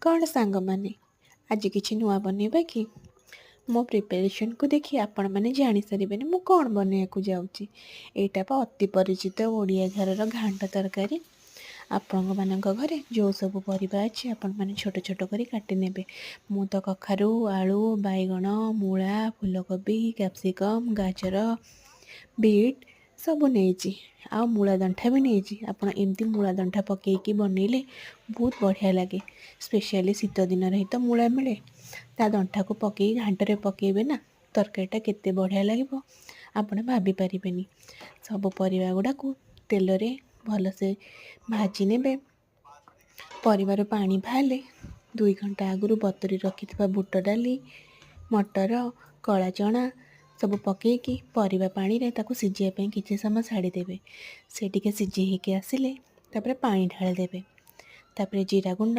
କ'ଣ ସାଙ୍ଗମାନେ ଆଜି କିଛି ନୂଆ ବନେଇବା କି? ମୋ ପ୍ରିପାରେସନ୍କୁ ଦେଖି ଆପଣମାନେ ଜାଣିସାରିବେନି ମୁଁ କ'ଣ ବନେଇବାକୁ ଯାଉଛି। ଏଇଟା ବା ଅତି ପରିଚିତ ଓଡ଼ିଆ ଘରର ଘାଣ୍ଟ ତରକାରୀ। ଆପଣମାନଙ୍କ ଘରେ ଯେଉଁ ସବୁ ପରିବା ଅଛି ଆପଣମାନେ ଛୋଟ ଛୋଟ କରି କାଟି ନେବେ। ମୁଁ ତ କଖାରୁ, ଆଳୁ, ବାଇଗଣ, ମୂଳା, ଫୁଲକୋବି, କ୍ୟାପ୍ସିକମ୍, ଗାଜର, ବିଟ୍ ସବୁ ନେଇଛି। ଆଉ ମୂଳା ଦଣ୍ଟା ବି ନେଇଛି। ଆପଣ ଏମିତି ମୂଳା ଦଣ୍ଟା ପକେଇକି ବନେଇଲେ ବହୁତ ବଢ଼ିଆ ଲାଗେ। ସ୍ପେଶିଆଲି ଶୀତ ଦିନରେ ହିଁ ତ ମୂଳା ମିଳେ। ତା ଦଣ୍ଟାକୁ ପକେଇ ଘାଣ୍ଟରେ ପକେଇବେ ନା, ତରକାରୀଟା କେତେ ବଢ଼ିଆ ଲାଗିବ ଆପଣ ଭାବିପାରିବେନି। ସବୁ ପରିବା ଗୁଡ଼ାକୁ ତେଲରେ ଭଲସେ ଭାଜି ନେବେ। ପରିବାରୁ ପାଣି ବାହାରିଲେ 2 ଘଣ୍ଟା ଆଗରୁ ବତୁରି ରଖିଥିବା ବୁଟ ଡାଲି, ମଟର, କଳା ଚଣା ସବୁ ପକେଇକି ପରିବା ପାଣିରେ ତାକୁ ସିଝିବା ପାଇଁ କିଛି ସମୟ ଛାଡ଼ିଦେବେ। ସେ ଟିକେ ସିଝି ହେଇକି ଆସିଲେ ତାପରେ ପାଣି ଢାଳିଦେବେ। ତାପରେ ଜିରା ଗୁଣ୍ଡ,